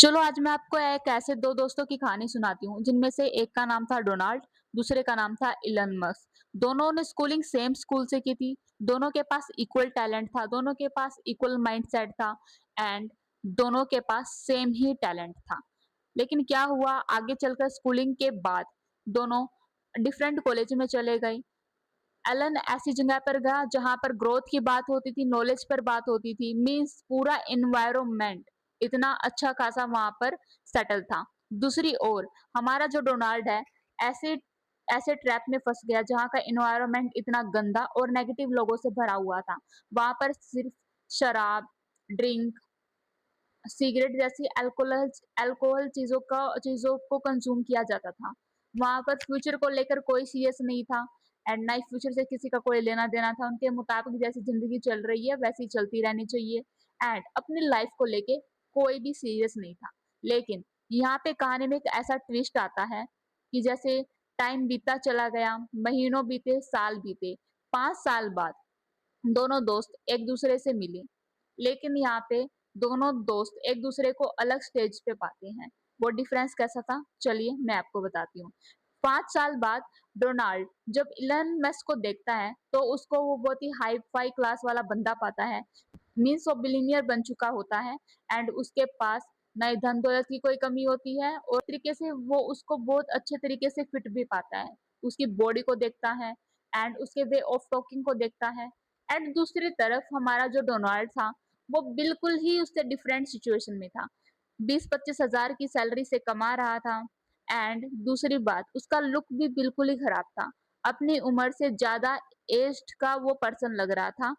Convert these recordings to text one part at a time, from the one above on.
चलो आज मैं आपको एक ऐसे 2 दोस्तों की कहानी सुनाती हूँ, जिनमें से एक का नाम था डोनाल्ड, दूसरे का नाम था इलन मस्क। दोनों ने स्कूलिंग सेम स्कूल से की थी, दोनों के पास इक्वल टैलेंट था, दोनों के पास इक्वल माइंडसेट था एंड दोनों के पास सेम ही टैलेंट था। लेकिन क्या हुआ आगे चलकर स्कूलिंग के बाद दोनों डिफरेंट कॉलेज में चले गए। एलन ऐसी जगह पर गया जहाँ पर ग्रोथ की बात होती थी, नॉलेज पर बात होती थी, मीन्स पूरा एनवायरनमेंट इतना अच्छा खासा वहाँ पर सेटल था। दूसरी ओर हमारा जो डोनाल्ड है, ऐसे ऐसे ट्रैप में फँस गया जहाँ का एनवायरनमेंट इतना गंदा और नेगेटिव लोगों से भरा हुआ था। वहाँ पर सिर्फ शराब, ड्रिंक, सिगरेट जैसी अल्कोहल चीज़ों को कंज़्यूम किया जाता था। वहाँ पर फ्यूचर को लेकर कोई सीरियस नहीं था एंड ना ही फ्यूचर से किसी का कोई लेना-देना था। उनके मुताबिक जैसी ज़िंदगी चल रही है, वैसी चलती रहनी चाहिए एंड अपनी लाइफ़ को लेके कोई भी सीरियस नहीं था। लेकिन यहाँ पे कहानी में एक ऐसा ट्विस्ट आता है कि जैसे टाइम बीतता चला गया, महीनों बीते, साल बीते। 5 साल बाद दोनों दोस्त एक-दूसरे से मिले। लेकिन यहाँ पे दोनों दोस्त एक-दूसरे को अलग स्टेज पे पाते हैं। वो डिफरेंस कैसा था? चलिए मैं आपको बताती हूँ। 5 साल बाद डोनाल्ड जब इलन मस्क को देखता है, तो उसको वो बहुत ही हाई-फाई क्लास वाला बंदा पाता है। मीन्स वो बिलियनियर बन चुका होता है एंड उसके पास ना धन दौलत की कोई कमी होती है और तरीके से वो उसको बहुत अच्छे तरीके से फिट भी पाता है। उसकी बॉडी को देखता है एंड उसके वे ऑफ टॉकिंग को देखता है एंड दूसरी तरफ हमारा जो डोनाल्ड था, वो बिल्कुल ही उससे डिफरेंट सिचुएशन में था। 20-25 हज़ार की सैलरी से कमा रहा था एंड दूसरी बात उसका लुक भी बिल्कुल ही खराब था। अपनी उम्र से ज़्यादा एज्ड का वो पर्सन लग रहा था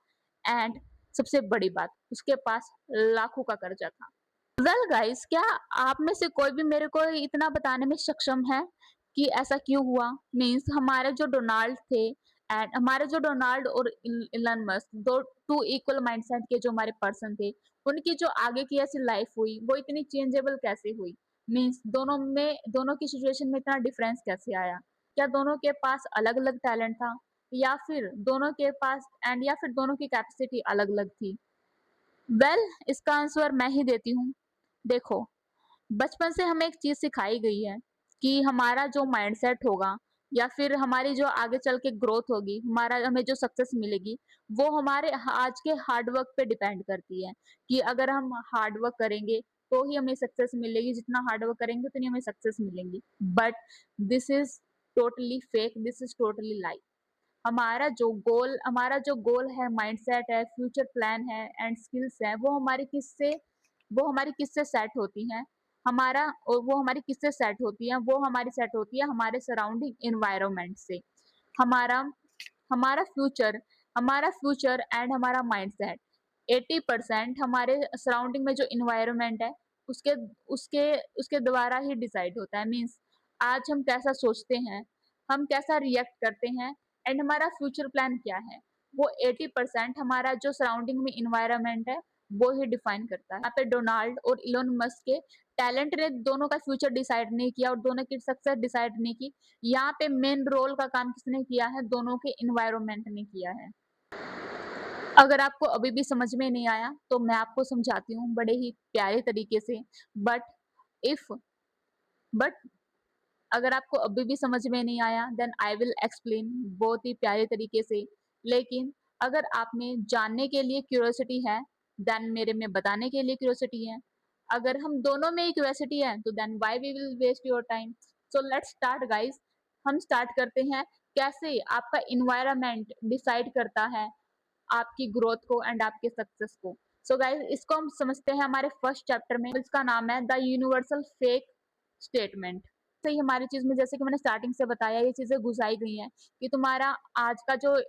एंड सबसे बड़ी बात उसके पास लाखों का कर्जा था। वेल गाइस क्या आप में से कोई भी मेरे को इतना बताने में सक्षम है कि ऐसा क्यों हुआ? मीन्स हमारे जो डोनाल्ड थे एंड हमारे जो डोनाल्ड और इलन मस्क दो टू इक्वल माइंडसेट के जो हमारे पर्सन थे, उनकी जो आगे की ऐसी लाइफ हुई, वो इतनी चेंजेबल कैसे हुई? मीन्स दोनों की सिचुएशन में इतना डिफरेंस कैसे आया? क्या दोनों के पास अलग-अलग टैलेंट था? या फिर दोनों की कैपेसिटी अलग-अलग थी? वेल इसका आंसर मैं ही देती हूँ। देखो, बचपन से हमें एक चीज़ सिखाई गई है कि हमारा जो माइंडसेट होगा या फिर हमारी जो आगे चल के ग्रोथ होगी, हमारा हमें जो सक्सेस मिलेगी, वो हमारे आज के हार्ड वर्क पे डिपेंड करती है कि अगर हम हार्ड वर्क करेंगे, तो ही हमें सक्सेस मिलेगी, जितना हार्ड वर्क करेंगे उतनी हमें सक्सेस मिलेंगी। But this is totally fake, this is totally lie. हमारा जो गोल है, माइंडसेट है, फ्यूचर प्लान है एंड स्किल्स हैं, वो हमारी किससे सेट होती हैं? वो हमारी किससे सेट होती हैं? वो हमारी सेट होती है हमारे सराउंडिंग एनवायरनमेंट से। हमारा हमारा फ्यूचर हमारा फ्यूचर एंड हमारा माइंडसेट 80% हमारे सराउंडिंग में जो एनवायरनमेंट है, उसके उसके उसके द्वारा ही डिसाइड होता है। मीन्स आज हम कैसा सोचते हैं, हम कैसा रिएक्ट करते हैं एंड हमारा फ्यूचर प्लान क्या है, वो 80% हमारा जो सराउंडिंग में एनवायरनमेंट है, वो ही डिफाइन करता है। यहाँ पे डोनाल्ड और इलोन मस्क के टैलेंट ने दोनों का फ्यूचर डिसाइड नहीं किया और दोनों की सक्सेस डिसाइड नहीं की। यहाँ पे मेन रोल का काम किसने किया है? दोनों के एनवायरनमेंट ने किया है। अगर आपको अभी भी समझ में नहीं आया, तो मैं आपको समझाती हूँ बड़े ही प्यारे तरीके से। बट इफ बट अगर आपको अभी भी समझ में नहीं आया, देन आई विल एक्सप्लेन बहुत ही प्यारे तरीके से। लेकिन अगर आप में जानने के लिए क्यूरियोसिटी है, देन मेरे में बताने के लिए क्यूरियोसिटी है। अगर हम दोनों में ही क्यूरियोसिटी है, तो then why we will waste your time? So let's start guys. हम स्टार्ट करते हैं, कैसे आपका एनवायरनमेंट डिसाइड करता है आपकी ग्रोथ को एंड आपके सक्सेस को। सो गाइस इसको हम समझते हैं हमारे फर्स्ट चैप्टर में, इसका नाम है द यूनिवर्सल फेक स्टेटमेंट। से ही हमारी चीज़ में जैसे कि मैंने स्टार्टिंग से बताया ये चीज़ें घुसाई गई हैं कि आज का जो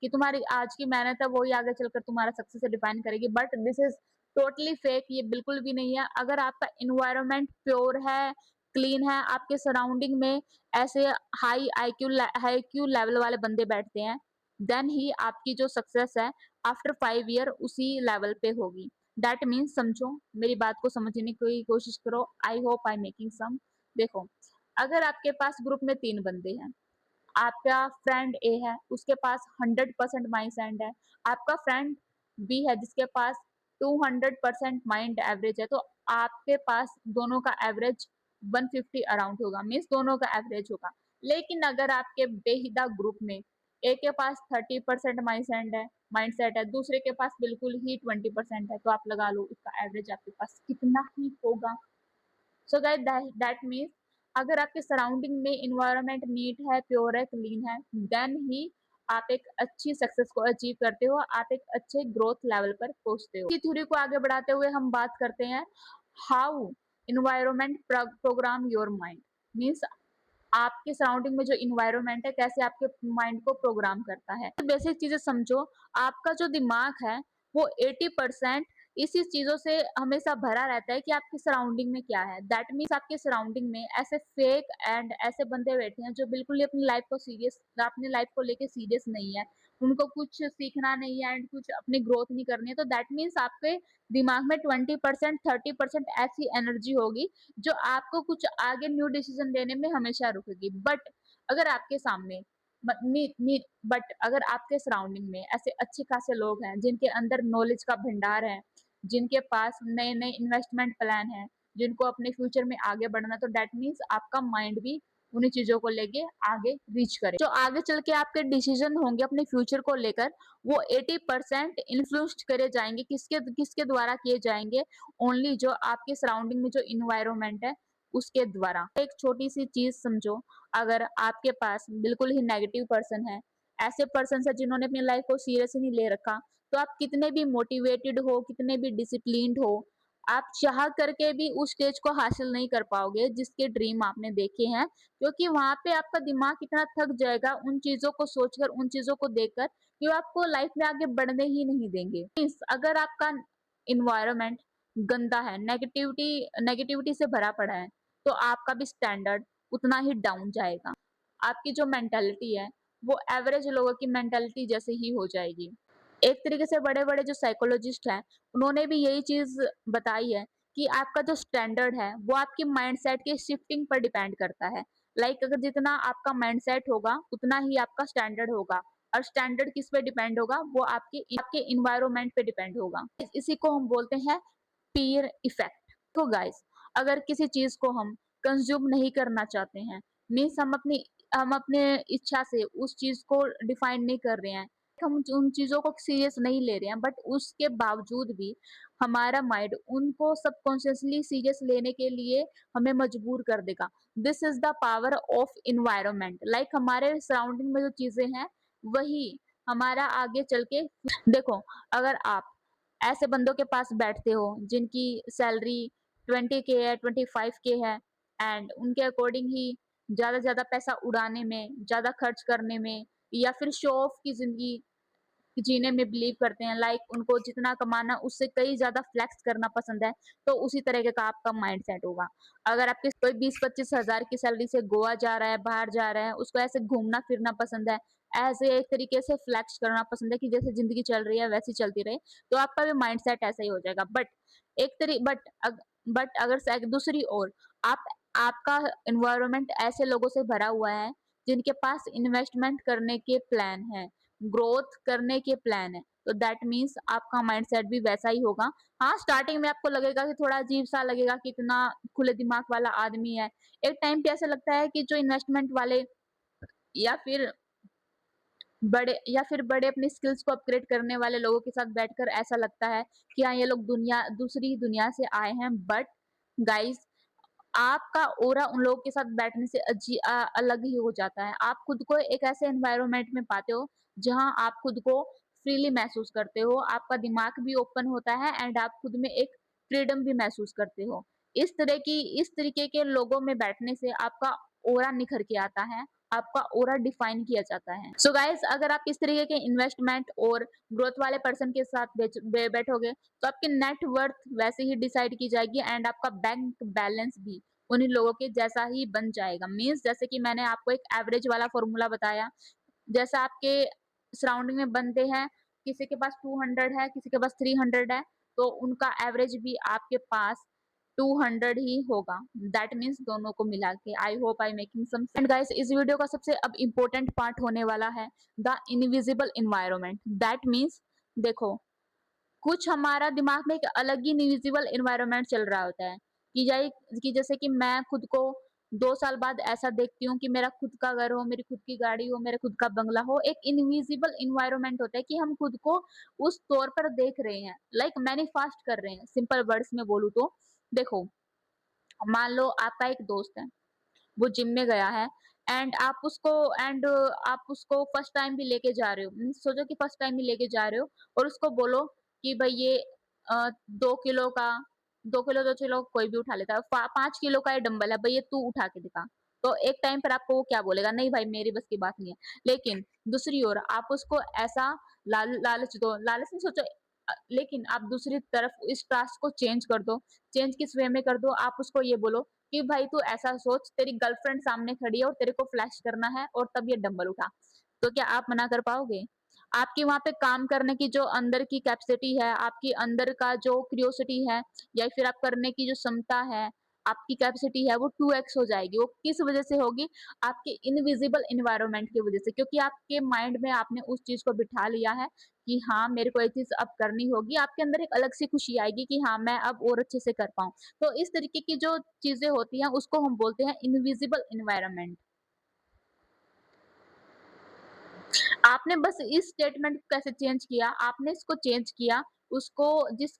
तुम्हारी आज की मेहनत है वो ही आगे चलकर तुम्हारा सक्सेस डिफाइन करेगी, but this is totally fake. ये बिल्कुल भी नहीं है। अगर आपका एनवायरनमेंट प्योर है, क्लीन है, आपके सराउंडिंग में ऐसे हाई क्यू लेवल वाले बंदे बैठते हैं, देन ही आपकी जो सक्सेस है आफ्टर 5 ईयर उसी लेवल पे होगी। दैट मीन्स समझो, मेरी बात को समझने की कोशिश करो। I hope I making some. देखो, अगर आपके पास ग्रुप में 3 बंदे हैं, आपका फ्रेंड ए है, उसके पास 100% माइंड है, आपका फ्रेंड बी है जिसके पास 200% माइंड एवरेज है, तो आपके पास दोनों का एवरेज 150 अराउंड होगा, मीन्स दोनों का एवरेज होगा। लेकिन अगर आपके बेहिदा ग्रुप में एक के पास 30% माइंडसेट है, दूसरे के पास बिल्कुल ही 20% है, तो आप लगा लो इसका एवरेज आपके पास कितना ही होगा। सो गाइस दैट मीन्स अगर आपके सराउंडिंग में इन्वायरमेंट नीट है, प्योर है, क्लीन है, देन ही आप एक अच्छी सक्सेस को अचीव करते हो, आप एक अच्छे ग्रोथ लेवल पर पहुंचते हो। इसी थ्योरी को आगे बढ़ाते हुए हम बात करते हैं how environment programme your mind, means आपके सराउंडिंग में जो इन्वायरमेंट है कैसे आपके माइंड को प्रोग्राम करता है। तो बेसिक चीजें समझो, आपका जो दिमाग है वो 80% इसी चीजों से हमेशा भरा रहता है कि आपकी सराउंडिंग में क्या है। दैट मीन्स आपके सराउंडिंग में ऐसे फेक एंड ऐसे बंदे बैठे हैं जो बिल्कुल ही अपनी लाइफ को सीरियस, अपनी लाइफ को लेके सीरियस नहीं है, उनको कुछ सीखना नहीं है एंड कुछ अपनी ग्रोथ नहीं करनी है। तो दैट मीन्स आपके दिमाग में 20% 30% ऐसी एनर्जी होगी जो आपको कुछ आगे न्यू डिसीजन लेने में हमेशा रुकेगी। बट अगर आपके सामने बट अगर आपके सराउंडिंग में ऐसे अच्छे खासे लोग हैं जिनके अंदर नॉलेज का भंडार है, जिनके पास नए नए इन्वेस्टमेंट प्लान है, जिनको अपने फ्यूचर में आगे बढ़ना, तो दैट मीन्स आपका माइंड भी उन्हीं चीजों को लेके आगे रीच करे। जो आगे चल के आपके डिसीजन होंगे अपने फ्यूचर को लेकर, वो 80% इन्फ्लुएंस्ड करे जाएंगे, किसके किसके द्वारा किए जाएंगे, ओनली जो आपके सराउंडिंग में जो इन्वायरमेंट है उसके द्वारा। एक छोटी सी चीज समझो, अगर आपके पास बिल्कुल ही नेगेटिव पर्सन है, ऐसे पर्सन है जिन्होंने अपनी लाइफ को सीरियस ही नहीं ले रखा, तो आप कितने भी मोटिवेटेड हो, कितने भी डिसिप्लिन्ड हो, आप चाह करके भी उस स्टेज को हासिल नहीं कर पाओगे जिसके ड्रीम आपने देखे हैं, क्योंकि वहां पे आपका दिमाग इतना थक जाएगा उन चीजों को सोचकर, उन चीजों को देखकर, कि वो आपको लाइफ में आगे बढ़ने ही नहीं देंगे। अगर आपका इन्वायरमेंट गंदा है, नेगेटिविटी नेगेटिविटी से भरा पड़ा है, तो आपका भी स्टैंडर्ड उतना ही डाउन जाएगा। आपकी जो मेंटालिटी है वो एवरेज लोगों की मेंटालिटी जैसे ही हो जाएगी। एक तरीके से बड़े-बड़े जो साइकोलॉजिस्ट हैं, उन्होंने भी यही चीज़ बताई है कि आपका जो स्टैंडर्ड है, वो आपके माइंडसेट के शिफ्टिंग पर डिपेंड करता है। लाइक अगर जितना आपका माइंडसेट होगा, उतना ही आपका स्टैंडर्ड होगा, और स्टैंडर्ड किस पे डिपेंड होगा, वो आपके आपके एनवायरनमेंट पे डिपेंड होगा। इसी को हम बोलते हैं पीयर इफेक्ट। तो गाइस, अगर किसी चीज़ को हम कंज़्यूम नहीं करना चाहते हैं, मीन्स हम अपने इच्छा से उस चीज़ को डिफाइन नहीं कर रहे हैं, हम उन चीज़ों को सीरियस नहीं ले रहे हैं, बट उसके बावजूद भी हमारा माइंड उनको सबकॉन्शियसली सीरियस लेने के लिए हमें मजबूर कर देगा। This is the power of environment. Like हमारे सराउंडिंग में जो चीज़ें हैं, वही हमारा आगे चल के देखो, अगर आप ऐसे बंदों के पास बैठते हो जिनकी सैलरी 20 के है, 25 के है, एंड उनके अकॉर्डिंग ही ज़्यादा से ज़्यादा पैसा उड़ाने में, ज़्यादा खर्च करने में, या फिर शो ऑफ की ज़िंदगी जीने में बिलीव करते हैं, लाइक उनको जितना कमाना उससे कई ज़्यादा फ्लेक्स करना पसंद है, तो उसी तरीके का आपका माइंडसेट होगा। अगर आपके कोई 20-25 हज़ार की सैलरी से गोवा जा रहा है, बाहर जा रहा है, उसको ऐसे घूमना-फिरना पसंद है, ऐसे एक तरीके से फ्लेक्स करना पसंद है कि जैसे ज़िंदगी चल रही है वैसी चलती रहे, तो आपका भी माइंडसेट ऐसा ही हो जाएगा। एक तरी बट अगर से दूसरी ओर आप आपका एनवायरनमेंट ऐसे लोगों से भरा हुआ है, जिनके पास इन्वेस्टमेंट करने के प्लान हैं, ग्रोथ करने के प्लान है, तो दैट मीन्स आपका माइंडसेट भी वैसा ही होगा। हाँ, स्टार्टिंग में आपको लगेगा कि थोड़ा अजीब-सा लगेगा कि इतना खुले दिमाग वाला आदमी है। एक टाइम पे ऐसा लगता है कि जो इन्वेस्टमेंट वाले या फिर बड़े अपनी स्किल्स को अपग्रेड करने वाले लोगों के साथ बैठकर ऐसा लगता है कि हाँ, ये लोग दूसरी दुनिया से आए हैं, बट गाइस, आपका ऑरा उन लोगों के साथ बैठने से अलग ही हो जाता है। आप खुद को एक ऐसे एनवायरनमेंट में पाते हो, जहाँ आप खुद को फ्रीली महसूस करते हो, आपका दिमाग भी ओपन होता है एंड आप खुद में एक फ्रीडम भी महसूस करते हो। इस तरीके के लोगों में बैठने से आपका ऑरा निखर के आता है, आपका ऑरा डिफाइन किया जाता है। सो गाइस, अगर आप इस तरीके के इन्वेस्टमेंट और ग्रोथ वाले पर्सन के साथ बैठोगे, तो आपकी नेट वर्थ वैसे ही डिसाइड की जाएगी एंड आपका बैंक बैलेंस भी उन्हीं लोगों के जैसा ही बन जाएगा। मीन्स जैसे कि मैंने आपको एक एवरेज वाला फॉर्मूला बताया, जैसा आपके सराउंडिंग में बंदे हैं, किसी के पास 200 है, किसी के पास 300 है, तो उनका एवरेज भी आपके पास 200 ही होगा। दैट मीन्स दोनों को मिला के। I hope I making some sense. And guys, इस वीडियो का सबसे अब इम्पोर्टेंट पार्ट होने वाला है the invisible environment. That means देखो, कुछ हमारा दिमाग में एक अलग ही इनविजिबल एनवायरनमेंट चल रहा होता है कि जैसे कि मैं खुद को 2 साल बाद ऐसा देखती हूँ कि मेरा खुद का घर हो, मेरी खुद की गाड़ी हो, मेरा खुद का बंगला हो। एक इनविजिबल एनवायरनमेंट होता है कि हम खुद को उस तौर पर देख रहे हैं, लाइक मैनिफेस्ट कर रहे हैं। सिंपल वर्ड्स में बोलूँ तो देखो, मान लो आपका एक दोस्त है, वो जिम में गया है एंड आप उसको फर्स्ट टाइम भी लेके जा रहे हो, सोचो कि फर्स्ट टाइम भी लेके जा रहे हो और उसको बोलो कि भाई ये 2 किलो का 2 किलो तो चलो कोई भी उठा लेता है, 5 किलो का ये डंबल है, भाई ये तू उठा के दिखा। तो एक टाइम पर आपको वो क्या बोलेगा, नहीं भाई मेरी बस की बात नहीं है। लेकिन दूसरी ओर आप उसको ऐसा लालच दो, लालच नहीं सोचो, लेकिन आप दूसरी तरफ इस टास्क को चेंज कर दो। चेंज किस वे में कर दो, आप उसको ये बोलो कि भाई तू ऐसा सोच, तेरी गर्लफ्रेंड सामने खड़ी है और तेरे को फ्लैश करना है और तब ये डंबल उठा। तो क्या आप मना कर पाओगे? आपकी वहाँ पे काम करने की जो अंदर की कैपेसिटी है, आपकी अंदर का जो क्यूरियोसिटी है या फिर आप करने की जो क्षमता है, आपकी कैपेसिटी है वो 2x हो जाएगी। वो किस वज़ह से होगी? आपके इनविजिबल एनवायरनमेंट की वज़ह से, क्योंकि आपके माइंड में आपने उस चीज़ को बिठा लिया है कि हाँ, मेरे को ये चीज़ अब करनी होगी। आपके अंदर एक अलग सी खुशी आएगी कि हाँ, मैं अब और अच्छे से कर पाऊँ। तो इस तरीके की जो चीज़ें होती हैं उसको हम बोलते हैं इनविजिबल एनवायरनमेंट। आपने बस इस स्टेटमेंट को कैसे चेंज किया, आपने इसको चेंज किया, उसको जिस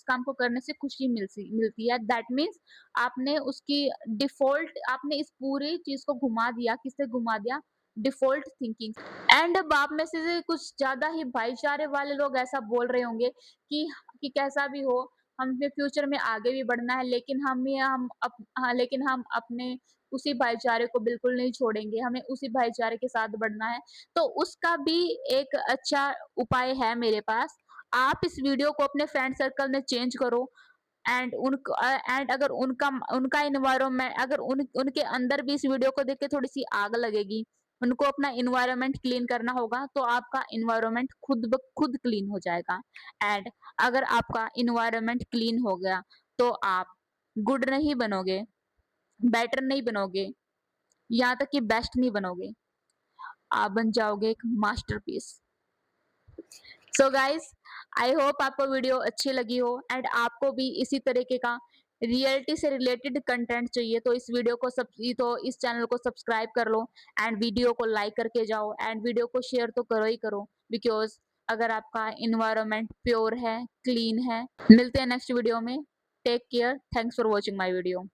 काम को करने से खुशी मिलती है, दैट मीन्स आपने उसकी डिफ़ॉल्ट आपने इस पूरी चीज़ को घुमा दिया, किससे घुमा दिया? Default thinking. एंड अब आप में से कुछ ज़्यादा ही भाईचारे वाले लोग ऐसा बोल रहे होंगे कि कैसा भी हो, हमें फ्यूचर में आगे भी बढ़ना है, लेकिन लेकिन हम अपने उसी भाईचारे को बिल्कुल नहीं छोड़ेंगे, हमें उसी भाईचारे के साथ बढ़ना है। तो उसका भी एक अच्छा उपाय है मेरे पास। आप इस वीडियो को अपने फ्रेंड सर्कल में चेंज करो एंड अगर उनका एनवायरनमेंट, अगर उनके अंदर भी इस वीडियो को देख के थोड़ी-सी आग लगेगी, उनको अपना एनवायरनमेंट क्लीन करना होगा, तो आपका एनवायरनमेंट खुद ब खुद क्लीन हो जाएगा। एंड अगर आपका एनवायरनमेंट क्लीन हो गया, तो आप गुड नहीं बनोगे, बेटर नहीं बनोगे, यहाँ तक कि बेस्ट नहीं बनोगे। आप बन जाओगे एक masterpiece. So guys, I hope आपको वीडियो अच्छी लगी हो एंड आपको भी इसी तरीके का रियलिटी से रिलेटेड कंटेंट चाहिए, तो इस चैनल को सब्सक्राइब कर लो एंड वीडियो को लाइक करके जाओ एंड वीडियो को शेयर तो करो ही करो, बिकॉज़ अगर आपका एनवायरनमेंट प्योर है, क्लीन है। मिलते हैं नेक्स्ट वीडियो में। Take care, thanks for watching my video.